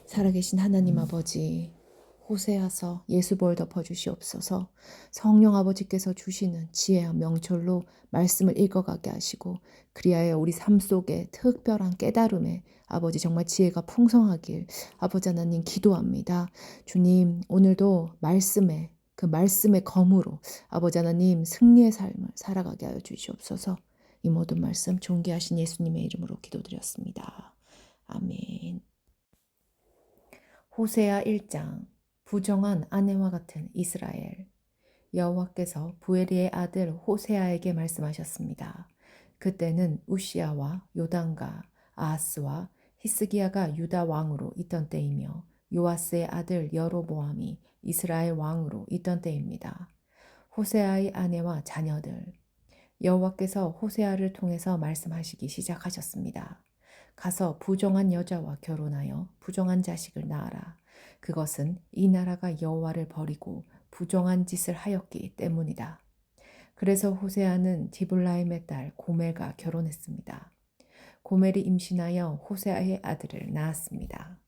살아계신 하나님 아버지, 호세아서 예수볼 덮어주시옵소서. 성령 아버지께서 주시는 지혜와 명철로 말씀을 읽어가게 하시고 그리하여 우리 삶 속에 특별한 깨달음에 아버지 정말 지혜가 풍성하길 아버지 하나님 기도합니다. 주님 오늘도 그 말씀의 검으로 아버지 하나님 승리의 삶을 살아가게 하여 주시옵소서. 이 모든 말씀 존귀하신 예수님의 이름으로 기도드렸습니다. 아멘. 호세아 1장. 부정한 아내와 같은 이스라엘. 여호와께서 부에리의 아들 호세아에게 말씀하셨습니다. 그때는 우시아와 요단과 아하스와 히스기야가 유다 왕으로 있던 때이며 요아스의 아들 여로보암이 이스라엘 왕으로 있던 때입니다. 호세아의 아내와 자녀들. 여호와께서 호세아를 통해서 말씀하시기 시작하셨습니다. 가서 부정한 여자와 결혼하여 부정한 자식을 낳아라. 그것은 이 나라가 여호와를 버리고 부정한 짓을 하였기 때문이다. 그래서 호세아는 디블라임의 딸 고멜과 결혼했습니다. 고멜이 임신하여 호세아의 아들을 낳았습니다.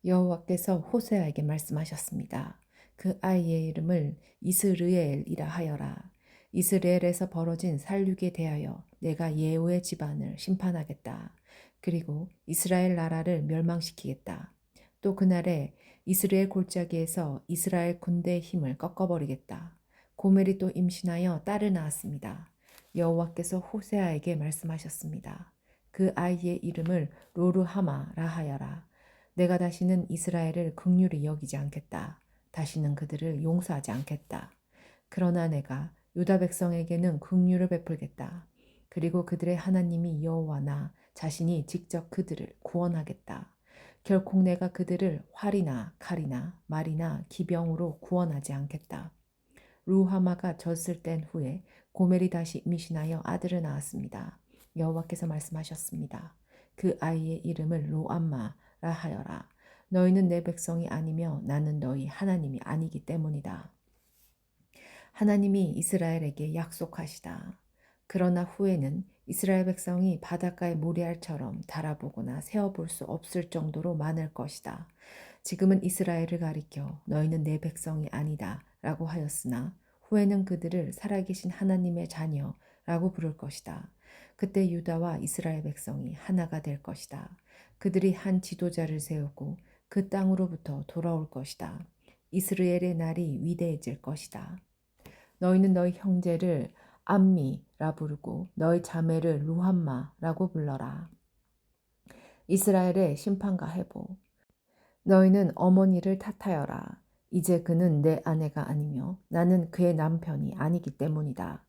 여호와께서 호세아에게 말씀하셨습니다. 그 아이의 이름을 이스르엘이라 하여라. 이스라엘에서 벌어진 살육에 대하여 내가 예후의 집안을 심판하겠다. 그리고 이스라엘 나라를 멸망시키겠다. 또 그날에 이스라엘 골짜기에서 이스라엘 군대의 힘을 꺾어버리겠다. 고멜이 또 임신하여 딸을 낳았습니다. 여호와께서 호세아에게 말씀하셨습니다. 그 아이의 이름을 로르하마라 하여라. 내가 다시는 이스라엘을 긍휼히 여기지 않겠다. 다시는 그들을 용서하지 않겠다. 그러나 내가 유다 백성에게는 긍휼을 베풀겠다. 그리고 그들의 하나님이 여호와 나 자신이 직접 그들을 구원하겠다. 결코 내가 그들을 활이나 칼이나 말이나 기병으로 구원하지 않겠다. 루하마가 젖을 뗀 후에 고멜이 다시 임신하여 아들을 낳았습니다. 여호와께서 말씀하셨습니다. 그 아이의 이름을 로암마라 하여라. 너희는 내 백성이 아니며 나는 너희 하나님이 아니기 때문이다. 하나님이 이스라엘에게 약속하시다. 그러나 후에는 이스라엘 백성이 바닷가의 모래알처럼 달아보거나 세어볼 수 없을 정도로 많을 것이다. 지금은 이스라엘을 가리켜 너희는 내 백성이 아니다 라고 하였으나 후에는 그들을 살아계신 하나님의 자녀라고 부를 것이다. 그때 유다와 이스라엘 백성이 하나가 될 것이다. 그들이 한 지도자를 세우고 그 땅으로부터 돌아올 것이다. 이스라엘의 날이 위대해질 것이다. 너희는 너희 형제를 암미라 부르고 너희 자매를 루함마라고 불러라. 이스라엘의 심판과 회복. 너희는 어머니를 탓하여라. 이제 그는 내 아내가 아니며 나는 그의 남편이 아니기 때문이다.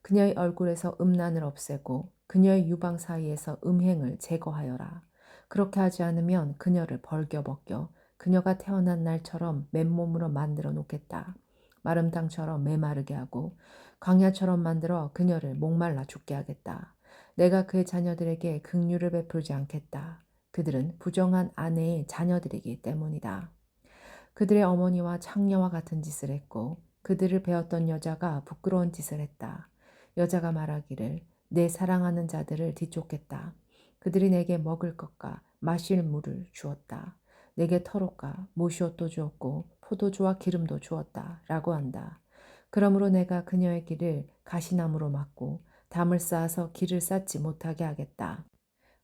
그녀의 얼굴에서 음란을 없애고 그녀의 유방 사이에서 음행을 제거하여라. 그렇게 하지 않으면 그녀를 벌겨벗겨 그녀가 태어난 날처럼 맨몸으로 만들어 놓겠다. 마른 땅처럼 메마르게 하고 광야처럼 만들어 그녀를 목말라 죽게 하겠다. 내가 그의 자녀들에게 긍휼을 베풀지 않겠다. 그들은 부정한 아내의 자녀들이기 때문이다. 그들의 어머니와 창녀와 같은 짓을 했고 그들을 배웠던 여자가 부끄러운 짓을 했다. 여자가 말하기를 내 사랑하는 자들을 뒤쫓겠다. 그들이 내게 먹을 것과 마실 물을 주었다. 내게 터롯과 모시옷도 주었고 포도주와 기름도 주었다. 라고 한다. 그러므로 내가 그녀의 길을 가시나무로 막고 담을 쌓아서 길을 쌓지 못하게 하겠다.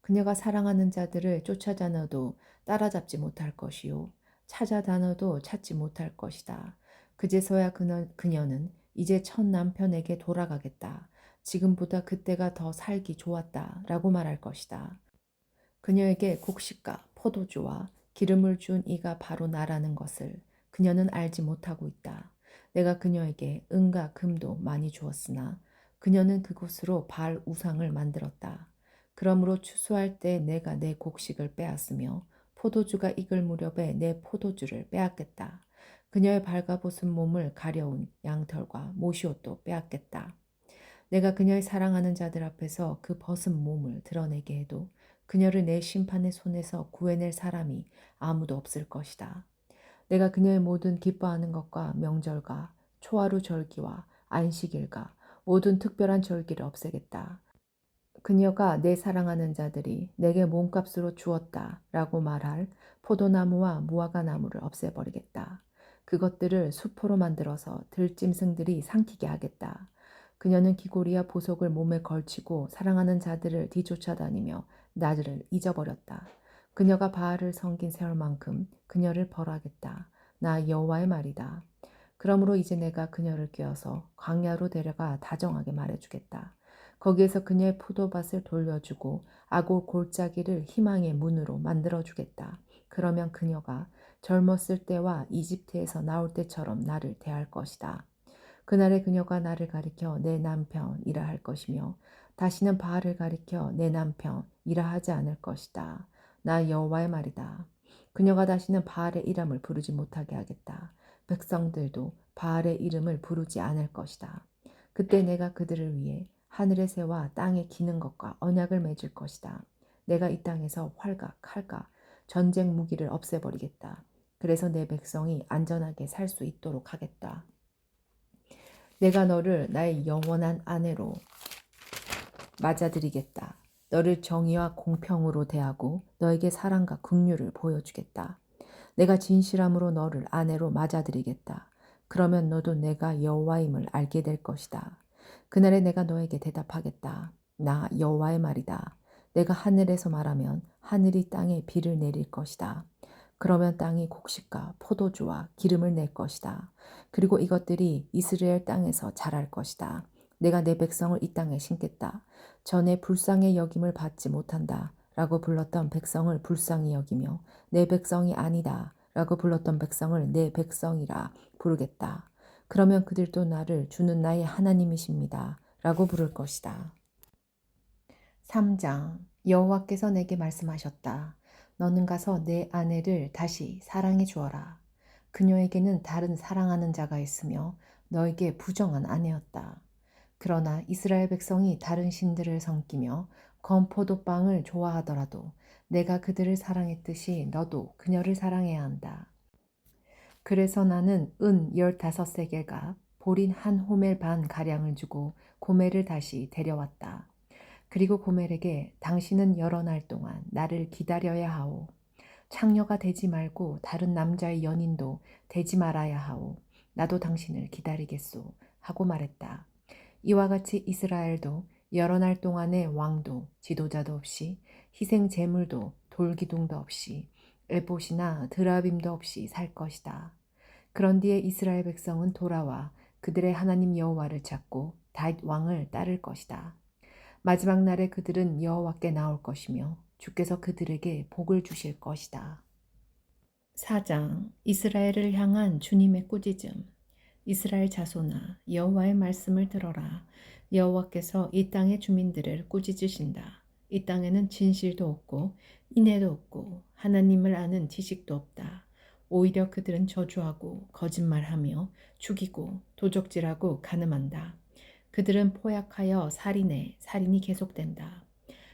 그녀가 사랑하는 자들을 쫓아다녀도 따라잡지 못할 것이요 찾아다녀도 찾지 못할 것이다. 그제서야 그녀는 이제 첫 남편에게 돌아가겠다. 지금보다 그때가 더 살기 좋았다 라고 말할 것이다. 그녀에게 곡식과 포도주와 기름을 준 이가 바로 나라는 것을 그녀는 알지 못하고 있다. 내가 그녀에게 은과 금도 많이 주었으나 그녀는 그곳으로 바알 우상을 만들었다. 그러므로 추수할 때 내가 내 곡식을 빼앗으며 포도주가 익을 무렵에 내 포도주를 빼앗겠다. 그녀의 발가벗은 몸을 가려운 양털과 모시옷도 빼앗겠다. 내가 그녀의 사랑하는 자들 앞에서 그 벗은 몸을 드러내게 해도 그녀를 내 심판의 손에서 구해낼 사람이 아무도 없을 것이다. 내가 그녀의 모든 기뻐하는 것과 명절과 초하루 절기와 안식일과 모든 특별한 절기를 없애겠다. 그녀가 내 사랑하는 자들이 내게 몸값으로 주었다 라고 말할 포도나무와 무화과나무를 없애버리겠다. 그것들을 수포로 만들어서 들짐승들이 삼키게 하겠다. 그녀는 귀고리와 보석을 몸에 걸치고 사랑하는 자들을 뒤쫓아다니며 나를 잊어버렸다. 그녀가 바알을 섬긴 세월만큼 그녀를 벌하겠다. 나 여호와의 말이다. 그러므로 이제 내가 그녀를 꿰어서 광야로 데려가 다정하게 말해주겠다. 거기에서 그녀의 포도밭을 돌려주고 아고 골짜기를 희망의 문으로 만들어주겠다. 그러면 그녀가 젊었을 때와 이집트에서 나올 때처럼 나를 대할 것이다. 그날에 그녀가 나를 가리켜 내 남편이라 할 것이며 다시는 바알을 가리켜 내 남편이라 하지 않을 것이다. 나 여호와의 말이다. 그녀가 다시는 바알의 이름을 부르지 못하게 하겠다. 백성들도 바알의 이름을 부르지 않을 것이다. 그때 내가 그들을 위해 하늘의 새와 땅에 기는 것과 언약을 맺을 것이다. 내가 이 땅에서 활과 칼과 전쟁 무기를 없애버리겠다. 그래서 내 백성이 안전하게 살 수 있도록 하겠다. 내가 너를 나의 영원한 아내로 맞아들이겠다. 너를 정의와 공평으로 대하고 너에게 사랑과 긍휼을 보여주겠다. 내가 진실함으로 너를 아내로 맞아들이겠다. 그러면 너도 내가 여호와임을 알게 될 것이다. 그날에 내가 너에게 대답하겠다. 나 여호와의 말이다. 내가 하늘에서 말하면 하늘이 땅에 비를 내릴 것이다. 그러면 땅이 곡식과 포도주와 기름을 낼 것이다. 그리고 이것들이 이스라엘 땅에서 자랄 것이다. 내가 내 백성을 이 땅에 심겠다. 전에 불쌍히 여김을 받지 못한다. 라고 불렀던 백성을 불쌍히 여기며 내 백성이 아니다. 라고 불렀던 백성을 내 백성이라 부르겠다. 그러면 그들도 나를 주는 나의 하나님이십니다. 라고 부를 것이다. 3장 여호와께서 내게 말씀하셨다. 너는 가서 내 아내를 다시 사랑해 주어라. 그녀에게는 다른 사랑하는 자가 있으며 너에게 부정한 아내였다. 그러나 이스라엘 백성이 다른 신들을 섬기며 건포도빵을 좋아하더라도 내가 그들을 사랑했듯이 너도 그녀를 사랑해야 한다. 그래서 나는 은 15세겔과 보린 한 호멜 반 가량을 주고 고멜을 다시 데려왔다. 그리고 고멜에게 당신은 여러 날 동안 나를 기다려야 하오. 창녀가 되지 말고 다른 남자의 연인도 되지 말아야 하오. 나도 당신을 기다리겠소. 하고 말했다. 이와 같이 이스라엘도 여러 날 동안의 왕도 지도자도 없이 희생 제물도 돌기둥도 없이 에봇이나 드라빔도 없이 살 것이다. 그런 뒤에 이스라엘 백성은 돌아와 그들의 하나님 여호와를 찾고 다윗 왕을 따를 것이다. 마지막 날에 그들은 여호와께 나올 것이며 주께서 그들에게 복을 주실 것이다. 4장 이스라엘을 향한 주님의 꾸짖음. 이스라엘 자손아 여호와의 말씀을 들어라. 여호와께서 이 땅의 주민들을 꾸짖으신다. 이 땅에는 진실도 없고 인애도 없고 하나님을 아는 지식도 없다. 오히려 그들은 저주하고 거짓말하며 죽이고 도적질하고 간음한다. 그들은 포약하여 살인해 살인이 계속된다.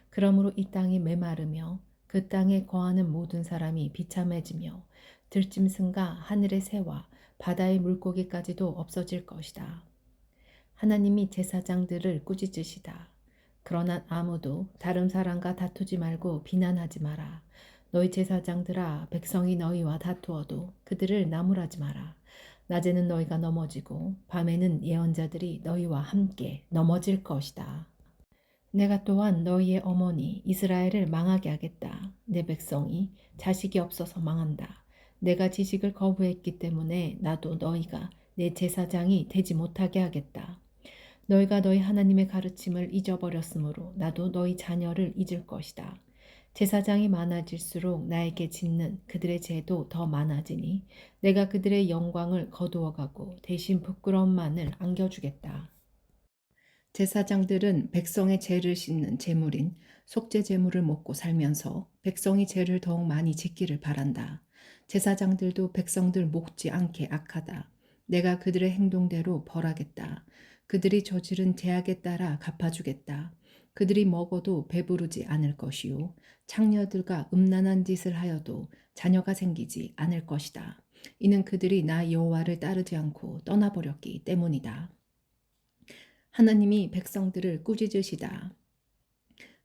그러므로 이 땅이 메마르며 그 땅에 거하는 모든 사람이 비참해지며 들짐승과 하늘의 새와 바다의 물고기까지도 없어질 것이다. 하나님이 제사장들을 꾸짖으시다. 그러나 아무도 다른 사람과 다투지 말고 비난하지 마라. 너희 제사장들아 백성이 너희와 다투어도 그들을 나무라지 마라. 낮에는 너희가 넘어지고 밤에는 예언자들이 너희와 함께 넘어질 것이다. 내가 또한 너희의 어머니 이스라엘을 망하게 하겠다. 내 백성이 자식이 없어서 망한다. 내가 지식을 거부했기 때문에 나도 너희가 내 제사장이 되지 못하게 하겠다. 너희가 너희 하나님의 가르침을 잊어버렸으므로 나도 너희 자녀를 잊을 것이다. 제사장이 많아질수록 나에게 짓는 그들의 죄도 더 많아지니 내가 그들의 영광을 거두어가고 대신 부끄러움만을 안겨주겠다. 제사장들은 백성의 죄를 씻는 제물인 속죄 제물을 먹고 살면서 백성이 죄를 더욱 많이 짓기를 바란다. 제사장들도 백성들 목지 않게 악하다. 내가 그들의 행동대로 벌하겠다. 그들이 저지른 죄악에 따라 갚아주겠다. 그들이 먹어도 배부르지 않을 것이요. 창녀들과 음란한 짓을 하여도 자녀가 생기지 않을 것이다. 이는 그들이 나 여호와를 따르지 않고 떠나버렸기 때문이다. 하나님이 백성들을 꾸짖으시다.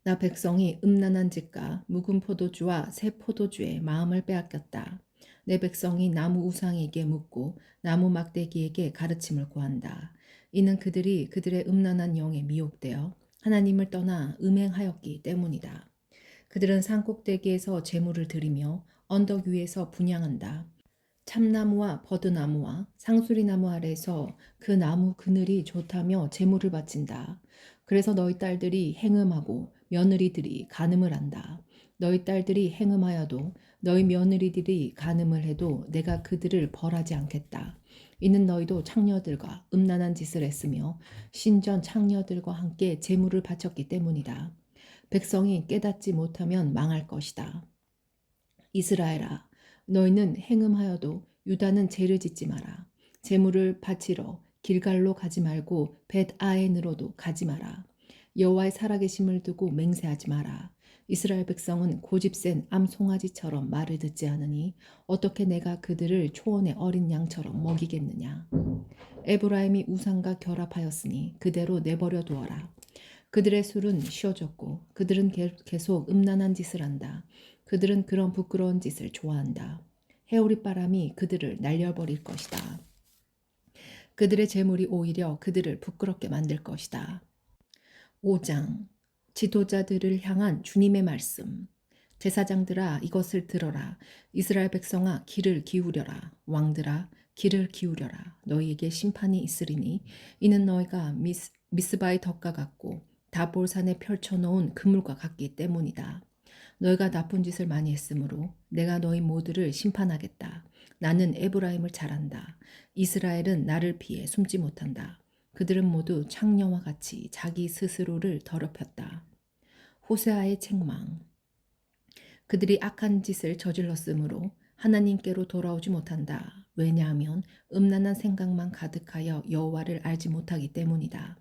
나 백성이 음란한 짓과 묵은 포도주와 새 포도주에 마음을 빼앗겼다. 내 백성이 나무 우상에게 묻고 나무 막대기에게 가르침을 구한다. 이는 그들이 그들의 음란한 영에 미혹되어 하나님을 떠나 음행하였기 때문이다. 그들은 산꼭대기에서 제물을 드리며 언덕 위에서 분향한다. 참나무와 버드나무와 상수리나무 아래에서 그 나무 그늘이 좋다며 제물을 바친다. 그래서 너희 딸들이 행음하고 며느리들이 간음을 한다. 너희 딸들이 행음하여도 너희 며느리들이 간음을 해도 내가 그들을 벌하지 않겠다. 이는 너희도 창녀들과 음란한 짓을 했으며 신전 창녀들과 함께 제물을 바쳤기 때문이다. 백성이 깨닫지 못하면 망할 것이다. 이스라엘아, 너희는 행음하여도 유다는 죄를 짓지 마라. 제물을 바치러 길갈로 가지 말고 벳아엔으로도 가지 마라. 여호와의 살아계심을 두고 맹세하지 마라. 이스라엘 백성은 고집센 암송아지처럼 말을 듣지 않으니 어떻게 내가 그들을 초원의 어린 양처럼 먹이겠느냐. 에브라임이 우상과 결합하였으니 그대로 내버려 두어라. 그들의 술은 쉬어졌고 그들은 계속 음란한 짓을 한다. 그들은 그런 부끄러운 짓을 좋아한다. 해오리 바람이 그들을 날려버릴 것이다. 그들의 재물이 오히려 그들을 부끄럽게 만들 것이다. 5장 지도자들을 향한 주님의 말씀. 제사장들아 이것을 들어라. 이스라엘 백성아 귀를 기울여라. 왕들아 귀를 기울여라. 너희에게 심판이 있으리니 이는 너희가 미스바의 덕과 같고 다볼산에 펼쳐놓은 그물과 같기 때문이다. 너희가 나쁜 짓을 많이 했으므로 내가 너희 모두를 심판하겠다. 나는 에브라임을 잘 안다. 이스라엘은 나를 피해 숨지 못한다. 그들은 모두 창녀와 같이 자기 스스로를 더럽혔다. 호세아의 책망. 그들이 악한 짓을 저질렀으므로 하나님께로 돌아오지 못한다. 왜냐하면 음란한 생각만 가득하여 여호와를 알지 못하기 때문이다.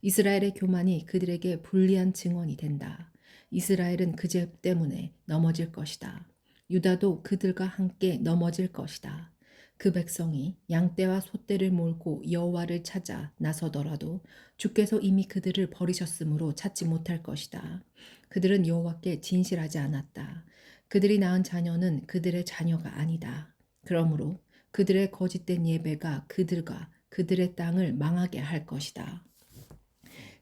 이스라엘의 교만이 그들에게 불리한 증언이 된다. 이스라엘은 그 죄 때문에 넘어질 것이다. 유다도 그들과 함께 넘어질 것이다. 그 백성이 양떼와 소떼를 몰고 여호와를 찾아 나서더라도 주께서 이미 그들을 버리셨으므로 찾지 못할 것이다. 그들은 여호와께 진실하지 않았다. 그들이 낳은 자녀는 그들의 자녀가 아니다. 그러므로 그들의 거짓된 예배가 그들과 그들의 땅을 망하게 할 것이다.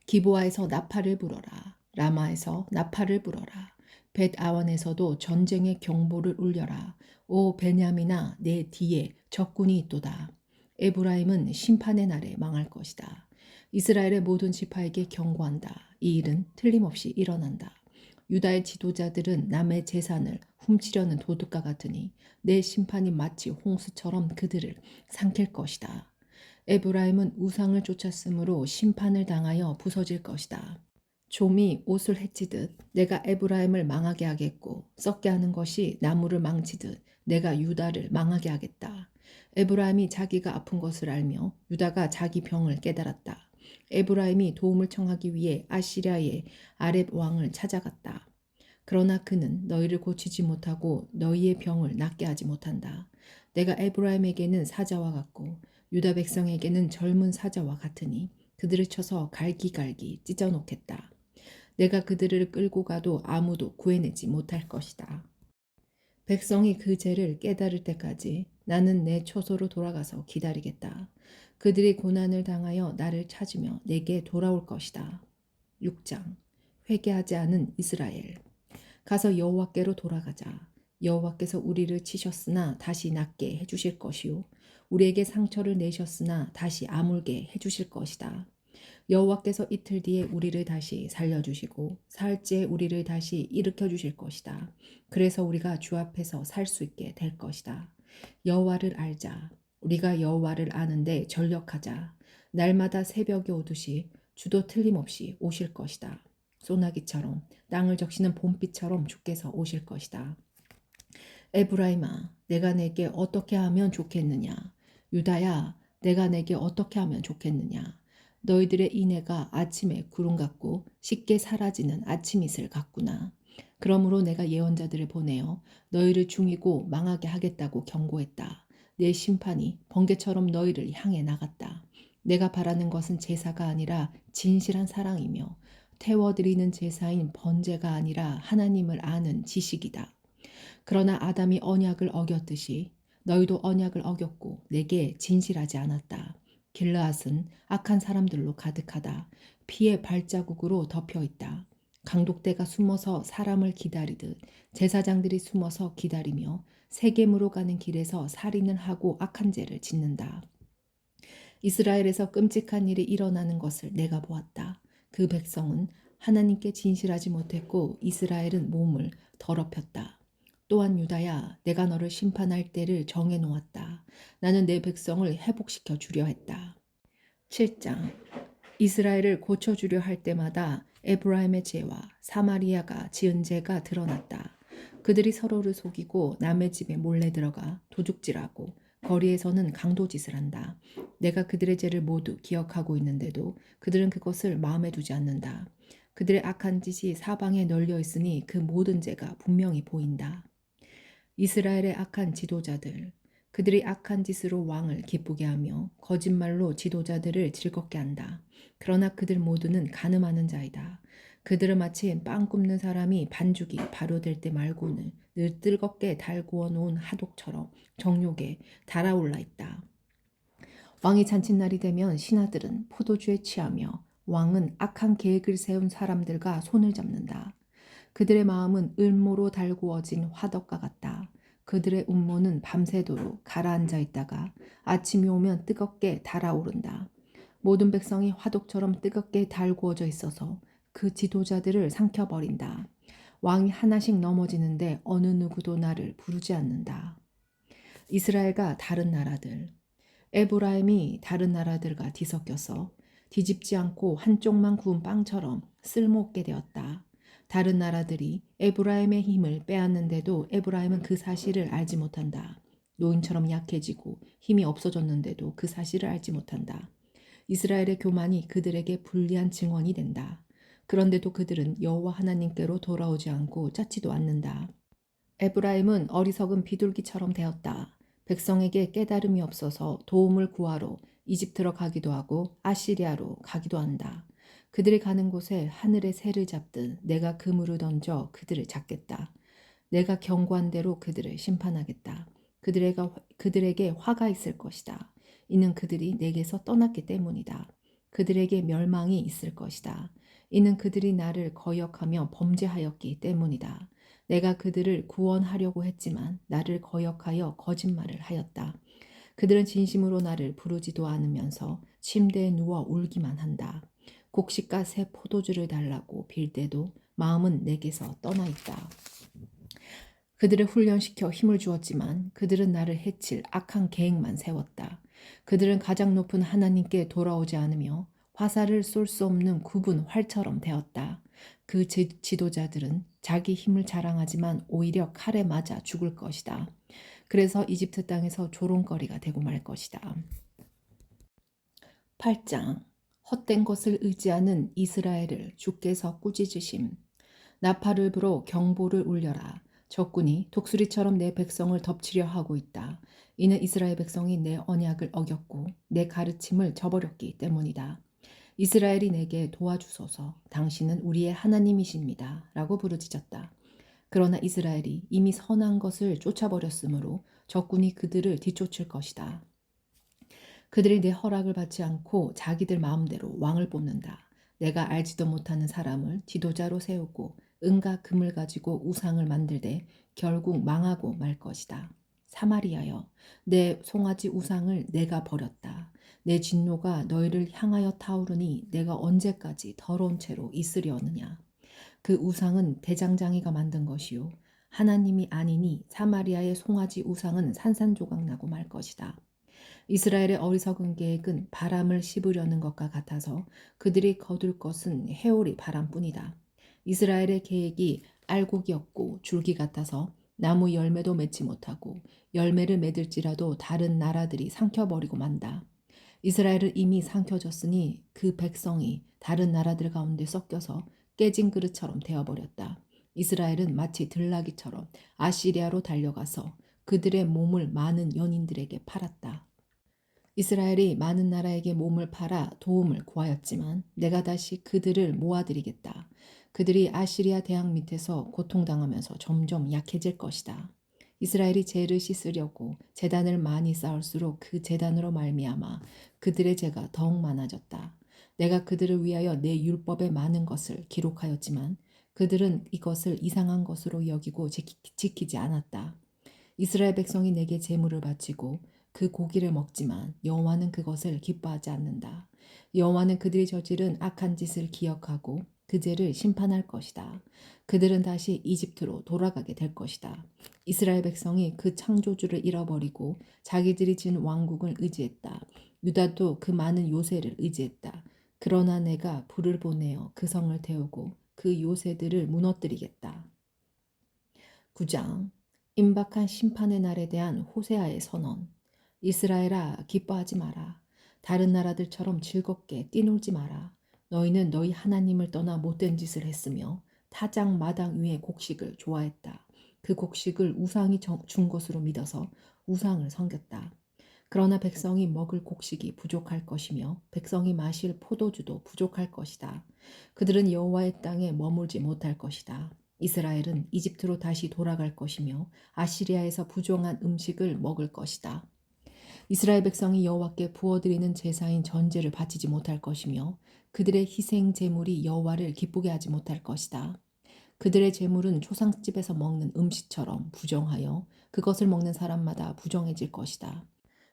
기브아에서 나팔을 불어라. 라마에서 나팔을 불어라. 벳아원에서도 전쟁의 경보를 울려라. 오 베냐민아 내 뒤에 적군이 있도다. 에브라임은 심판의 날에 망할 것이다. 이스라엘의 모든 지파에게 경고한다. 이 일은 틀림없이 일어난다. 유다의 지도자들은 남의 재산을 훔치려는 도둑과 같으니 내 심판이 마치 홍수처럼 그들을 삼킬 것이다. 에브라임은 우상을 쫓았으므로 심판을 당하여 부서질 것이다. 좀이 옷을 해치듯 내가 에브라임을 망하게 하겠고 썩게 하는 것이 나무를 망치듯 내가 유다를 망하게 하겠다. 에브라임이 자기가 아픈 것을 알며 유다가 자기 병을 깨달았다. 에브라임이 도움을 청하기 위해 아시리아의 아렙 왕을 찾아갔다. 그러나 그는 너희를 고치지 못하고 너희의 병을 낫게 하지 못한다. 내가 에브라임에게는 사자와 같고 유다 백성에게는 젊은 사자와 같으니 그들을 쳐서 갈기갈기 찢어놓겠다. 내가 그들을 끌고 가도 아무도 구해내지 못할 것이다. 백성이 그 죄를 깨달을 때까지 나는 내 초소로 돌아가서 기다리겠다. 그들이 고난을 당하여 나를 찾으며 내게 돌아올 것이다. 6장 회개하지 않은 이스라엘. 가서 여호와께로 돌아가자. 여호와께서 우리를 치셨으나 다시 낫게 해주실 것이요 우리에게 상처를 내셨으나 다시 아물게 해주실 것이다. 여호와께서 이틀 뒤에 우리를 다시 살려주시고 사흘째에 우리를 다시 일으켜 주실 것이다. 그래서 우리가 주 앞에서 살 수 있게 될 것이다. 여호와를 알자. 우리가 여호와를 아는데 전력하자. 날마다 새벽에 오듯이 주도 틀림없이 오실 것이다. 소나기처럼 땅을 적시는 봄비처럼 주께서 오실 것이다. 에브라임아, 내가 내게 어떻게 하면 좋겠느냐? 유다야, 내가 내게 어떻게 하면 좋겠느냐? 너희들의 인애가 아침의 구름 같고 쉽게 사라지는 아침이슬 같구나. 그러므로 내가 예언자들을 보내어 너희를 죽이고 망하게 하겠다고 경고했다. 내 심판이 번개처럼 너희를 향해 나갔다. 내가 바라는 것은 제사가 아니라 진실한 사랑이며 태워드리는 제사인 번제가 아니라 하나님을 아는 지식이다. 그러나 아담이 언약을 어겼듯이 너희도 언약을 어겼고 내게 진실하지 않았다. 길르앗은 악한 사람들로 가득하다. 피의 발자국으로 덮여 있다. 강독대가 숨어서 사람을 기다리듯 제사장들이 숨어서 기다리며 세겜으로 가는 길에서 살인을 하고 악한 죄를 짓는다. 이스라엘에서 끔찍한 일이 일어나는 것을 내가 보았다. 그 백성은 하나님께 진실하지 못했고 이스라엘은 몸을 더럽혔다. 또한 유다야, 내가 너를 심판할 때를 정해 놓았다. 나는 내 백성을 회복시켜 주려 했다. 7장. 이스라엘을 고쳐주려 할 때마다 에브라임의 죄와 사마리아가 지은 죄가 드러났다. 그들이 서로를 속이고 남의 집에 몰래 들어가 도둑질하고 거리에서는 강도짓을 한다. 내가 그들의 죄를 모두 기억하고 있는데도 그들은 그것을 마음에 두지 않는다. 그들의 악한 짓이 사방에 널려 있으니 그 모든 죄가 분명히 보인다. 이스라엘의 악한 지도자들, 그들이 악한 짓으로 왕을 기쁘게 하며 거짓말로 지도자들을 즐겁게 한다. 그러나 그들 모두는 간음하는 자이다. 그들은 마치 빵 굽는 사람이 반죽이 발효될 때 말고는 늘 뜨겁게 달구어 놓은 하독처럼 정욕에 달아올라 있다. 왕이 잔칫날이 되면 신하들은 포도주에 취하며 왕은 악한 계획을 세운 사람들과 손을 잡는다. 그들의 마음은 을모로 달구어진 화덕과 같다. 그들의 음모는 밤새도록 가라앉아 있다가 아침이 오면 뜨겁게 달아오른다. 모든 백성이 화덕처럼 뜨겁게 달구어져 있어서 그 지도자들을 삼켜버린다. 왕이 하나씩 넘어지는데 어느 누구도 나를 부르지 않는다. 이스라엘과 다른 나라들. 에브라임이 다른 나라들과 뒤섞여서 뒤집지 않고 한쪽만 구운 빵처럼 쓸모없게 되었다. 다른 나라들이 에브라임의 힘을 빼앗는데도 에브라임은 그 사실을 알지 못한다. 노인처럼 약해지고 힘이 없어졌는데도 그 사실을 알지 못한다. 이스라엘의 교만이 그들에게 불리한 증언이 된다. 그런데도 그들은 여호와 하나님께로 돌아오지 않고 찾지도 않는다. 에브라임은 어리석은 비둘기처럼 되었다. 백성에게 깨달음이 없어서 도움을 구하러 이집트로 가기도 하고 아시리아로 가기도 한다. 그들이 가는 곳에 하늘의 새를 잡듯 내가 그물을 던져 그들을 잡겠다. 내가 경고한 대로 그들을 심판하겠다. 그들에게 화가 있을 것이다. 이는 그들이 내게서 떠났기 때문이다. 그들에게 멸망이 있을 것이다. 이는 그들이 나를 거역하며 범죄하였기 때문이다. 내가 그들을 구원하려고 했지만 나를 거역하여 거짓말을 하였다. 그들은 진심으로 나를 부르지도 않으면서 침대에 누워 울기만 한다. 곡식과 새 포도주를 달라고 빌 때도 마음은 내게서 떠나 있다. 그들을 훈련시켜 힘을 주었지만 그들은 나를 해칠 악한 계획만 세웠다. 그들은 가장 높은 하나님께 돌아오지 않으며 화살을 쏠 수 없는 굽은 활처럼 되었다. 그 지도자들은 자기 힘을 자랑하지만 오히려 칼에 맞아 죽을 것이다. 그래서 이집트 땅에서 조롱거리가 되고 말 것이다. 8장. 헛된 것을 의지하는 이스라엘을 주께서 꾸짖으심. 나팔을 불어 경보를 울려라. 적군이 독수리처럼 내 백성을 덮치려 하고 있다. 이는 이스라엘 백성이 내 언약을 어겼고 내 가르침을 저버렸기 때문이다. 이스라엘이 내게 도와주소서. 당신은 우리의 하나님이십니다. 라고 부르짖었다. 그러나 이스라엘이 이미 선한 것을 쫓아버렸으므로 적군이 그들을 뒤쫓을 것이다. 그들이 내 허락을 받지 않고 자기들 마음대로 왕을 뽑는다. 내가 알지도 못하는 사람을 지도자로 세우고 은과 금을 가지고 우상을 만들되 결국 망하고 말 것이다. 사마리아여, 내 송아지 우상을 내가 버렸다. 내 진노가 너희를 향하여 타오르니 내가 언제까지 더러운 채로 있으려느냐. 그 우상은 대장장이가 만든 것이요 하나님이 아니니 사마리아의 송아지 우상은 산산조각 나고 말 것이다. 이스라엘의 어리석은 계획은 바람을 씹으려는 것과 같아서 그들이 거둘 것은 해오리 바람뿐이다. 이스라엘의 계획이 알곡이었고 줄기 같아서 나무 열매도 맺지 못하고 열매를 맺을지라도 다른 나라들이 삼켜버리고 만다. 이스라엘은 이미 삼켜졌으니 그 백성이 다른 나라들 가운데 섞여서 깨진 그릇처럼 되어버렸다. 이스라엘은 마치 들나귀처럼 아시리아로 달려가서 그들의 몸을 많은 연인들에게 팔았다. 이스라엘이 많은 나라에게 몸을 팔아 도움을 구하였지만 내가 다시 그들을 모아드리겠다. 그들이 아시리아 대항 밑에서 고통당하면서 점점 약해질 것이다. 이스라엘이 죄를 씻으려고 제단을 많이 쌓을수록 그 제단으로 말미암아 그들의 죄가 더욱 많아졌다. 내가 그들을 위하여 내 율법에 많은 것을 기록하였지만 그들은 이것을 이상한 것으로 여기고 지키지 않았다. 이스라엘 백성이 내게 제물을 바치고 그 고기를 먹지만 여호와는 그것을 기뻐하지 않는다. 여호와는 그들이 저지른 악한 짓을 기억하고 그 죄를 심판할 것이다. 그들은 다시 이집트로 돌아가게 될 것이다. 이스라엘 백성이 그 창조주를 잃어버리고 자기들이 진 왕국을 의지했다. 유다도 그 많은 요새를 의지했다. 그러나 내가 불을 보내어 그 성을 태우고 그 요새들을 무너뜨리겠다. 9장 임박한 심판의 날에 대한 호세아의 선언. 이스라엘아 기뻐하지 마라. 다른 나라들처럼 즐겁게 뛰놀지 마라. 너희는 너희 하나님을 떠나 못된 짓을 했으며 타작 마당 위의 곡식을 좋아했다. 그 곡식을 우상이 준 것으로 믿어서 우상을 섬겼다. 그러나 백성이 먹을 곡식이 부족할 것이며 백성이 마실 포도주도 부족할 것이다. 그들은 여호와의 땅에 머물지 못할 것이다. 이스라엘은 이집트로 다시 돌아갈 것이며 아시리아에서 부정한 음식을 먹을 것이다. 이스라엘 백성이 여호와께 부어드리는 제사인 전제를 바치지 못할 것이며 그들의 희생 제물이 여호와를 기쁘게 하지 못할 것이다. 그들의 제물은 초상집에서 먹는 음식처럼 부정하여 그것을 먹는 사람마다 부정해질 것이다.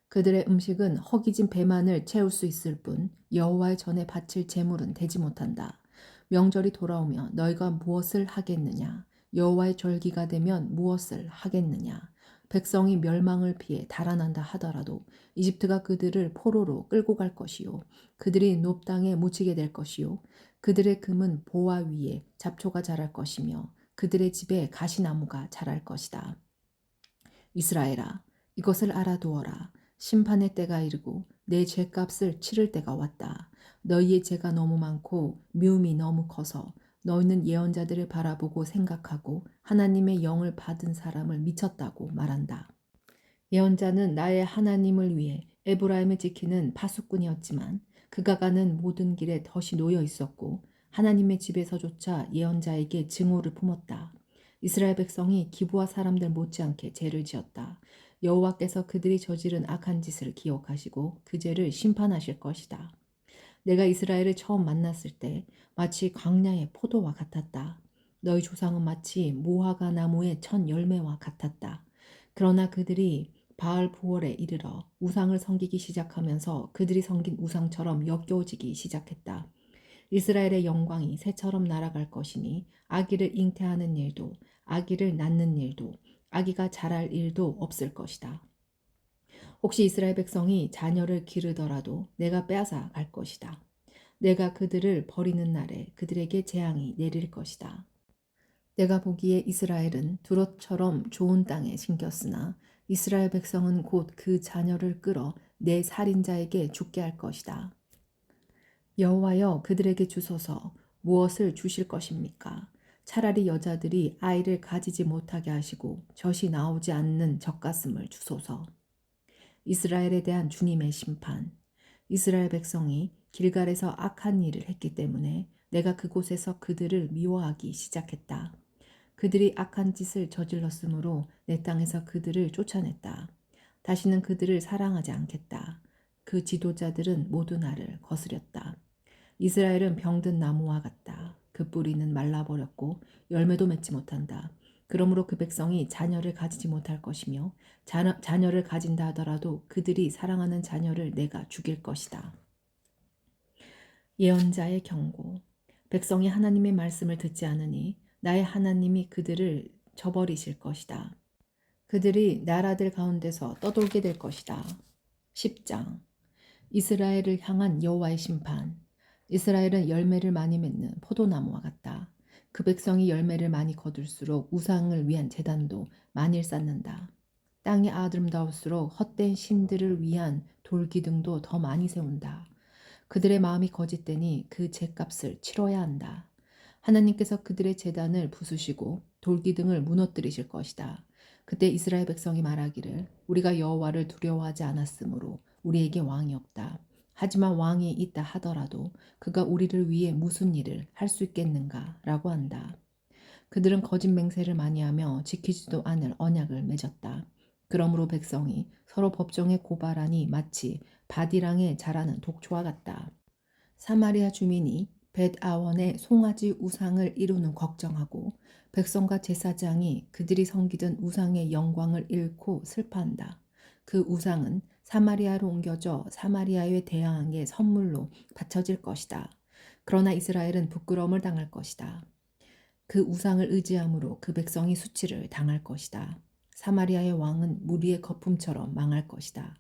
그들의 음식은 허기진 배만을 채울 수 있을 뿐 여호와의 전에 바칠 제물은 되지 못한다. 명절이 돌아오며 너희가 무엇을 하겠느냐? 여호와의 절기가 되면 무엇을 하겠느냐? 백성이 멸망을 피해 달아난다 하더라도 이집트가 그들을 포로로 끌고 갈 것이요. 그들이 높당에 묻히게 될 것이요. 그들의 금은 보화 위에 잡초가 자랄 것이며 그들의 집에 가시나무가 자랄 것이다. 이스라엘아, 이것을 알아두어라. 심판의 때가 이르고 내 죄값을 치를 때가 왔다. 너희의 죄가 너무 많고 미움이 너무 커서 너희는 예언자들을 바라보고 생각하고 하나님의 영을 받은 사람을 미쳤다고 말한다. 예언자는 나의 하나님을 위해 에브라임을 지키는 파수꾼이었지만 그가 가는 모든 길에 덫이 놓여 있었고 하나님의 집에서조차 예언자에게 증오를 품었다. 이스라엘 백성이 기브아 사람들 못지않게 죄를 지었다. 여호와께서 그들이 저지른 악한 짓을 기억하시고 그 죄를 심판하실 것이다. 내가 이스라엘을 처음 만났을 때 마치 광야의 포도와 같았다. 너희 조상은 마치 무화과 나무의 첫 열매와 같았다. 그러나 그들이 바알 부월에 이르러 우상을 섬기기 시작하면서 그들이 섬긴 우상처럼 역겨워지기 시작했다. 이스라엘의 영광이 새처럼 날아갈 것이니 아기를 잉태하는 일도 아기를 낳는 일도 아기가 자랄 일도 없을 것이다. 혹시 이스라엘 백성이 자녀를 기르더라도 내가 빼앗아 갈 것이다. 내가 그들을 버리는 날에 그들에게 재앙이 내릴 것이다. 내가 보기에 이스라엘은 두롯처럼 좋은 땅에 심겼으나 이스라엘 백성은 곧 그 자녀를 끌어 내 살인자에게 죽게 할 것이다. 여호와여 그들에게 주소서 무엇을 주실 것입니까? 차라리 여자들이 아이를 가지지 못하게 하시고 젖이 나오지 않는 젖가슴을 주소서. 이스라엘에 대한 주님의 심판. 이스라엘 백성이 길갈에서 악한 일을 했기 때문에 내가 그곳에서 그들을 미워하기 시작했다. 그들이 악한 짓을 저질렀으므로 내 땅에서 그들을 쫓아냈다. 다시는 그들을 사랑하지 않겠다. 그 지도자들은 모두 나를 거스렸다. 이스라엘은 병든 나무와 같다. 그 뿌리는 말라버렸고 열매도 맺지 못한다. 그러므로 그 백성이 자녀를 가지지 못할 것이며 자녀를 가진다 하더라도 그들이 사랑하는 자녀를 내가 죽일 것이다. 예언자의 경고. 백성이 하나님의 말씀을 듣지 않으니 나의 하나님이 그들을 저버리실 것이다. 그들이 나라들 가운데서 떠돌게 될 것이다. 10장 이스라엘을 향한 여호와의 심판. 이스라엘은 열매를 많이 맺는 포도나무와 같다. 그 백성이 열매를 많이 거둘수록 우상을 위한 제단도 많이 쌓는다. 땅이 아름다울수록 헛된 신들을 위한 돌기둥도 더 많이 세운다. 그들의 마음이 거짓되니 그 죗값을 치러야 한다. 하나님께서 그들의 제단을 부수시고 돌기둥을 무너뜨리실 것이다. 그때 이스라엘 백성이 말하기를 우리가 여호와를 두려워하지 않았으므로 우리에게 왕이 없다. 하지만 왕이 있다 하더라도 그가 우리를 위해 무슨 일을 할 수 있겠는가? 라고 한다. 그들은 거짓 맹세를 많이 하며 지키지도 않을 언약을 맺었다. 그러므로 백성이 서로 법정에 고발하니 마치 바디랑에 자라는 독초와 같다. 사마리아 주민이 벳아원의 송아지 우상을 이루는 걱정하고 백성과 제사장이 그들이 섬기던 우상의 영광을 잃고 슬퍼한다. 그 우상은 사마리아로 옮겨져 사마리아의 대왕에게 선물로 바쳐질 것이다. 그러나 이스라엘은 부끄러움을 당할 것이다. 그 우상을 의지함으로 그 백성이 수치를 당할 것이다. 사마리아의 왕은 무리의 거품처럼 망할 것이다.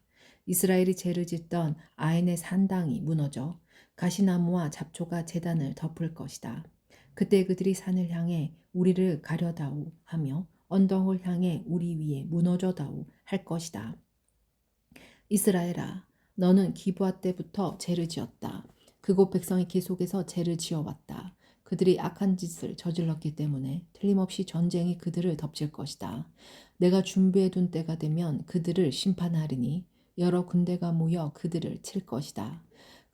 이스라엘이 죄를 짓던 아엔의 산당이 무너져 가시나무와 잡초가 제단을 덮을 것이다. 그때 그들이 산을 향해 우리를 가려다오 하며 언덕을 향해 우리 위에 무너져다오 할 것이다. 이스라엘아, 너는 기브아 때부터 죄를 지었다. 그곳 백성이 계속해서 죄를 지어왔다. 그들이 악한 짓을 저질렀기 때문에 틀림없이 전쟁이 그들을 덮칠 것이다. 내가 준비해둔 때가 되면 그들을 심판하리니 여러 군대가 모여 그들을 칠 것이다.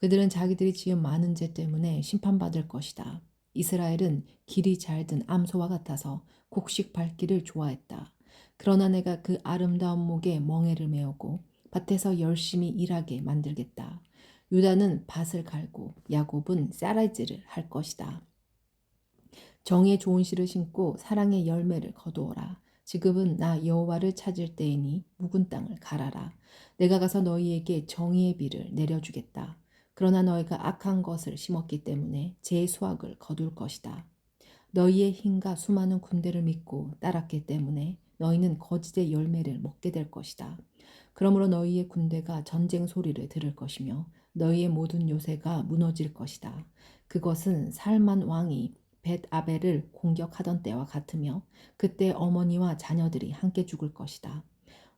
그들은 자기들이 지은 많은 죄 때문에 심판받을 것이다. 이스라엘은 길이 잘 든 암소와 같아서 곡식 밟기를 좋아했다. 그러나 내가 그 아름다운 목에 멍에를 메우고 밭에서 열심히 일하게 만들겠다. 유다는 밭을 갈고 야곱은 쌀알질을 할 것이다. 정의의 좋은 씨를 심고 사랑의 열매를 거두어라. 지금은 나 여호와를 찾을 때이니 묵은 땅을 갈아라. 내가 가서 너희에게 정의의 비를 내려주겠다. 그러나 너희가 악한 것을 심었기 때문에 제 수확을 거둘 것이다. 너희의 힘과 수많은 군대를 믿고 따랐기 때문에 너희는 거짓의 열매를 먹게 될 것이다. 그러므로 너희의 군대가 전쟁 소리를 들을 것이며 너희의 모든 요새가 무너질 것이다. 그것은 살만 왕이 벳아벨을 공격하던 때와 같으며 그때 어머니와 자녀들이 함께 죽을 것이다.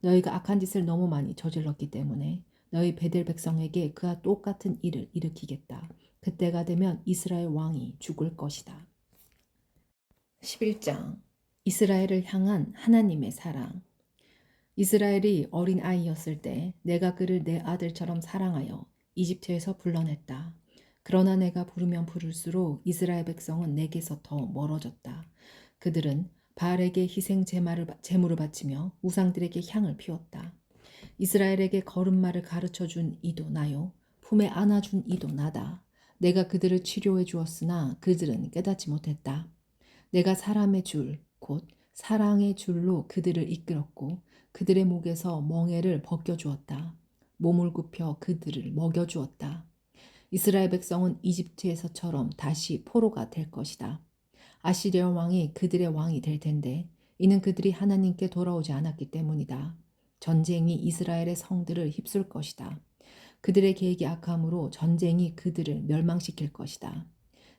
너희가 악한 짓을 너무 많이 저질렀기 때문에 너희 베델 백성에게 그와 똑같은 일을 일으키겠다. 그때가 되면 이스라엘 왕이 죽을 것이다. 11장 이스라엘을 향한 하나님의 사랑. 이스라엘이 어린 아이였을 때 내가 그를 내 아들처럼 사랑하여 이집트에서 불러냈다. 그러나 내가 부르면 부를수록 이스라엘 백성은 내게서 더 멀어졌다. 그들은 바알에게 희생 제물을 바치며 우상들에게 향을 피웠다. 이스라엘에게 걸음마를 가르쳐 준 이도 나요. 품에 안아준 이도 나다. 내가 그들을 치료해 주었으나 그들은 깨닫지 못했다. 내가 사람의 줄, 곧 사랑의 줄로 그들을 이끌었고 그들의 목에서 멍에를 벗겨주었다. 몸을 굽혀 그들을 먹여주었다. 이스라엘 백성은 이집트에서처럼 다시 포로가 될 것이다. 아시리아 왕이 그들의 왕이 될 텐데 이는 그들이 하나님께 돌아오지 않았기 때문이다. 전쟁이 이스라엘의 성들을 휩쓸 것이다. 그들의 계획이 악함으로 전쟁이 그들을 멸망시킬 것이다.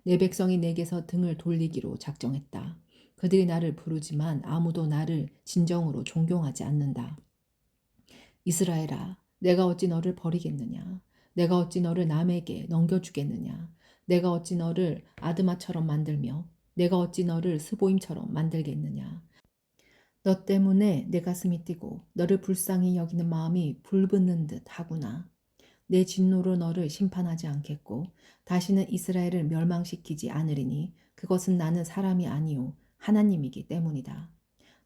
내 백성이 내게서 등을 돌리기로 작정했다. 그들이 나를 부르지만 아무도 나를 진정으로 존경하지 않는다. 이스라엘아, 내가 어찌 너를 버리겠느냐? 내가 어찌 너를 남에게 넘겨주겠느냐? 내가 어찌 너를 아드마처럼 만들며 내가 어찌 너를 스보임처럼 만들겠느냐? 너 때문에 내 가슴이 뛰고 너를 불쌍히 여기는 마음이 불붙는 듯 하구나. 내 진노로 너를 심판하지 않겠고 다시는 이스라엘을 멸망시키지 않으리니 그것은 나는 사람이 아니요 하나님이기 때문이다.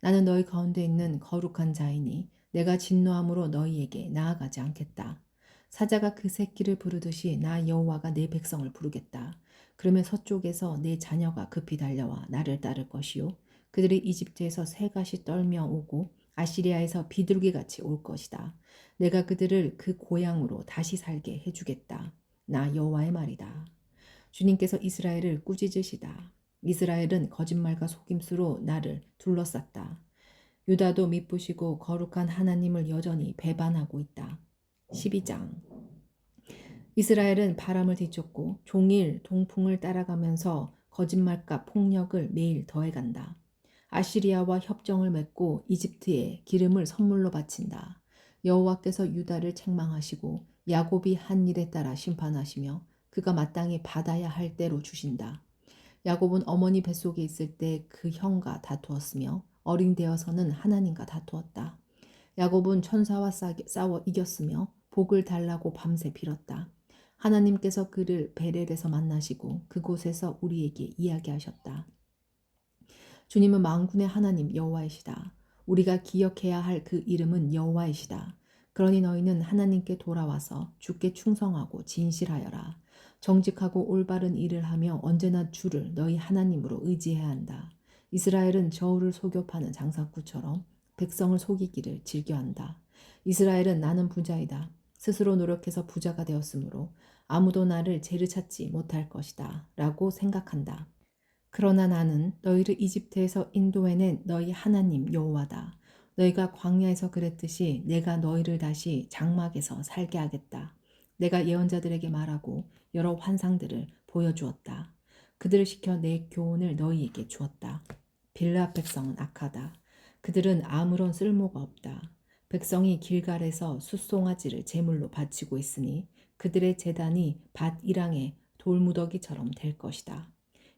나는 너희 가운데 있는 거룩한 자이니 내가 진노함으로 너희에게 나아가지 않겠다. 사자가 그 새끼를 부르듯이 나 여호와가 내 백성을 부르겠다. 그러면 서쪽에서 내 자녀가 급히 달려와 나를 따를 것이요 그들이 이집트에서 새같이 떨며 오고 아시리아에서 비둘기같이 올 것이다. 내가 그들을 그 고향으로 다시 살게 해주겠다. 나 여호와의 말이다. 주님께서 이스라엘을 꾸짖으시다. 이스라엘은 거짓말과 속임수로 나를 둘러쌌다. 유다도 미쁘시고 거룩한 하나님을 여전히 배반하고 있다. 12장 이스라엘은 바람을 뒤쫓고 종일 동풍을 따라가면서 거짓말과 폭력을 매일 더해간다. 아시리아와 협정을 맺고 이집트에 기름을 선물로 바친다. 여호와께서 유다를 책망하시고 야곱이 한 일에 따라 심판하시며 그가 마땅히 받아야 할 대로 주신다. 야곱은 어머니 뱃속에 있을 때 그 형과 다투었으며 어린 되어서는 하나님과 다투었다. 야곱은 천사와 싸워 이겼으며 복을 달라고 밤새 빌었다. 하나님께서 그를 베렐에서 만나시고 그곳에서 우리에게 이야기하셨다. 주님은 만군의 하나님 여호와이시다. 우리가 기억해야 할 그 이름은 여호와이시다. 그러니 너희는 하나님께 돌아와서 주께 충성하고 진실하여라. 정직하고 올바른 일을 하며 언제나 주를 너희 하나님으로 의지해야 한다. 이스라엘은 저울을 속여 파는 장사꾼처럼 백성을 속이기를 즐겨한다. 이스라엘은 나는 부자이다. 스스로 노력해서 부자가 되었으므로 아무도 나를 재르 찾지 못할 것이다. 라고 생각한다. 그러나 나는 너희를 이집트에서 인도해낸 너희 하나님 여호와다. 너희가 광야에서 그랬듯이 내가 너희를 다시 장막에서 살게 하겠다. 내가 예언자들에게 말하고 여러 환상들을 보여주었다. 그들을 시켜 내 교훈을 너희에게 주었다. 빌라 백성은 악하다. 그들은 아무런 쓸모가 없다. 백성이 길갈에서 숫송아지를 제물로 바치고 있으니 그들의 제단이 밭 이랑의 돌무더기처럼 될 것이다.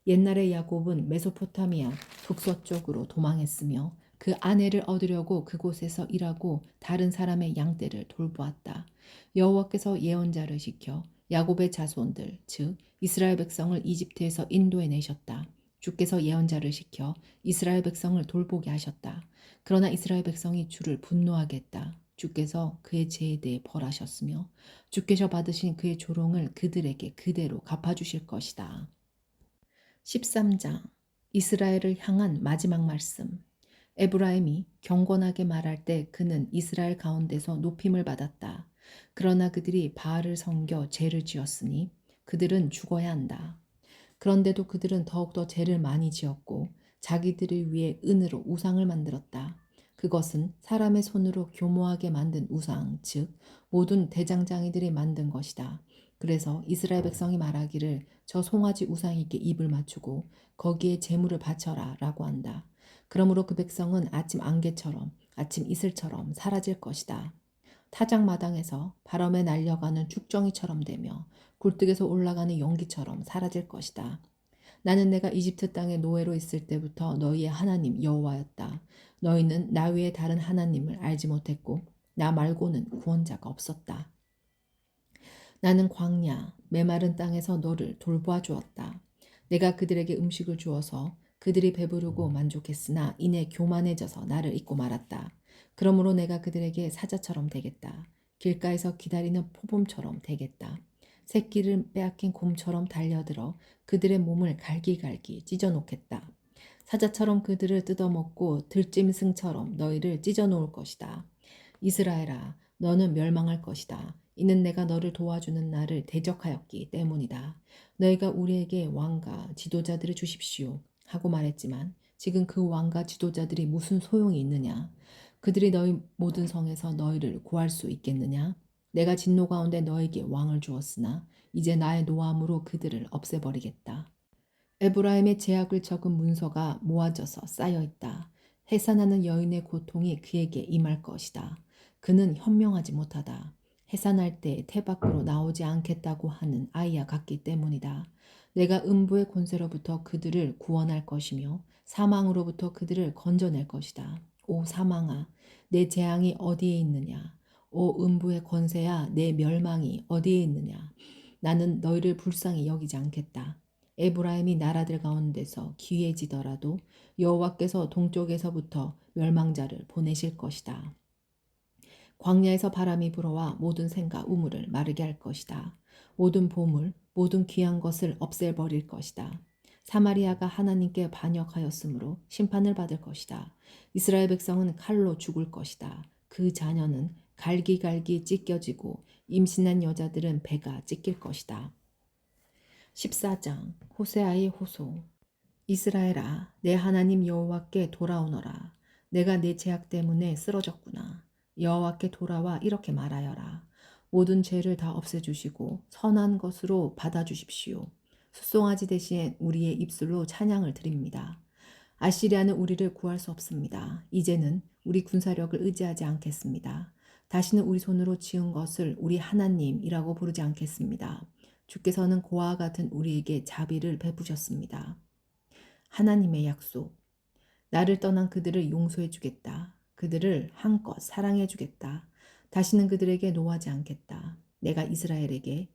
옛날에 야곱은 메소포타미아 북서쪽으로 도망했으며 그 아내를 얻으려고 그곳에서 일하고 다른 사람의 양떼를 돌보았다. 여호와께서 예언자를 시켜 야곱의 자손들 즉 이스라엘 백성을 이집트에서 인도해 내셨다. 주께서 예언자를 시켜 이스라엘 백성을 돌보게 하셨다. 그러나 이스라엘 백성이 주를 분노하게 했다. 주께서 그의 죄에 대해 벌하셨으며 주께서 받으신 그의 조롱을 그들에게 그대로 갚아주실 것이다. 13장 이스라엘을 향한 마지막 말씀. 에브라임이 경건하게 말할 때 그는 이스라엘 가운데서 높임을 받았다. 그러나 그들이 바알을 섬겨 죄를 지었으니 그들은 죽어야 한다. 그런데도 그들은 더욱더 죄를 많이 지었고 자기들을 위해 은으로 우상을 만들었다. 그것은 사람의 손으로 교모하게 만든 우상, 즉 모든 대장장이들이 만든 것이다. 그래서 이스라엘 백성이 말하기를 저 송아지 우상에게 입을 맞추고 거기에 제물을 바쳐라 라고 한다. 그러므로 그 백성은 아침 안개처럼 아침 이슬처럼 사라질 것이다. 타작마당에서 바람에 날려가는 죽정이처럼 되며 굴뚝에서 올라가는 연기처럼 사라질 것이다. 나는 내가 이집트 땅에 노예로 있을 때부터 너희의 하나님 여호와였다. 너희는 나 외에 다른 하나님을 알지 못했고 나 말고는 구원자가 없었다. 나는 광야, 메마른 땅에서 너를 돌보아 주었다. 내가 그들에게 음식을 주어서 그들이 배부르고 만족했으나 이내 교만해져서 나를 잊고 말았다. 그러므로 내가 그들에게 사자처럼 되겠다. 길가에서 기다리는 포범처럼 되겠다. 새끼를 빼앗긴 곰처럼 달려들어 그들의 몸을 갈기갈기 찢어놓겠다. 사자처럼 그들을 뜯어먹고 들짐승처럼 너희를 찢어놓을 것이다. 이스라엘아, 너는 멸망할 것이다. 이는 내가 너를 도와주는 나를 대적하였기 때문이다. 너희가 우리에게 왕과 지도자들을 주십시오 하고 말했지만 지금 그 왕과 지도자들이 무슨 소용이 있느냐? 그들이 너희 모든 성에서 너희를 구할 수 있겠느냐? 내가 진노 가운데 너에게 왕을 주었으나 이제 나의 노함으로 그들을 없애버리겠다. 에브라임의 제약을 적은 문서가 모아져서 쌓여 있다. 해산하는 여인의 고통이 그에게 임할 것이다. 그는 현명하지 못하다. 해산할 때 태 밖으로 나오지 않겠다고 하는 아이와 같기 때문이다. 내가 음부의 권세로부터 그들을 구원할 것이며 사망으로부터 그들을 건져낼 것이다. 오 사망아, 내 재앙이 어디에 있느냐? 오 음부의 권세야, 내 멸망이 어디에 있느냐? 나는 너희를 불쌍히 여기지 않겠다. 에브라임이 나라들 가운데서 기회지더라도 여호와께서 동쪽에서부터 멸망자를 보내실 것이다. 광야에서 바람이 불어와 모든 생과 우물을 마르게 할 것이다. 모든 보물, 모든 귀한 것을 없애버릴 것이다. 사마리아가 하나님께 반역하였으므로 심판을 받을 것이다. 이스라엘 백성은 칼로 죽을 것이다. 그 자녀는 갈기갈기 찢겨지고 임신한 여자들은 배가 찢길 것이다. 14장 호세아의 호소. 이스라엘아, 내 하나님 여호와께 돌아오너라. 내가 내 죄악 때문에 쓰러졌구나. 여호와께 돌아와 이렇게 말하여라. 모든 죄를 다 없애주시고 선한 것으로 받아주십시오. 숫송아지 대신 우리의 입술로 찬양을 드립니다. 아시리아는 우리를 구할 수 없습니다. 이제는 우리 군사력을 의지하지 않겠습니다. 다시는 우리 손으로 지은 것을 우리 하나님이라고 부르지 않겠습니다. 주께서는 고아와 같은 우리에게 자비를 베푸셨습니다. 하나님의 약속. 나를 떠난 그들을 용서해 주겠다. 그들을 한껏 사랑해 주겠다. 다시는 그들에게 노하지 않겠다. 내가 이스라엘에게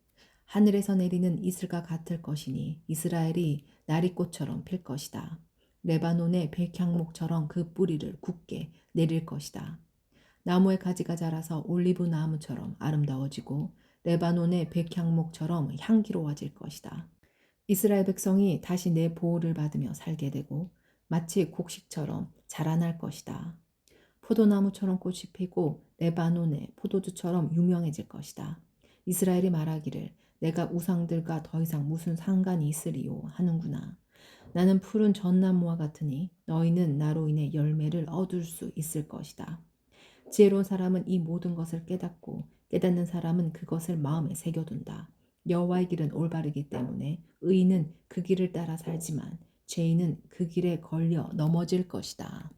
하늘에서 내리는 이슬과 같을 것이니 이스라엘이 나리꽃처럼 필 것이다. 레바논의 백향목처럼 그 뿌리를 굳게 내릴 것이다. 나무의 가지가 자라서 올리브 나무처럼 아름다워지고 레바논의 백향목처럼 향기로워질 것이다. 이스라엘 백성이 다시 내 보호를 받으며 살게 되고 마치 곡식처럼 자라날 것이다. 포도나무처럼 꽃이 피고 레바논의 포도주처럼 유명해질 것이다. 이스라엘이 말하기를 내가 우상들과 더 이상 무슨 상관이 있으리요 하는구나. 나는 푸른 전나무와 같으니 너희는 나로 인해 열매를 얻을 수 있을 것이다. 지혜로운 사람은 이 모든 것을 깨닫고 깨닫는 사람은 그것을 마음에 새겨둔다. 여호와의 길은 올바르기 때문에 의인은 그 길을 따라 살지만 죄인은 그 길에 걸려 넘어질 것이다.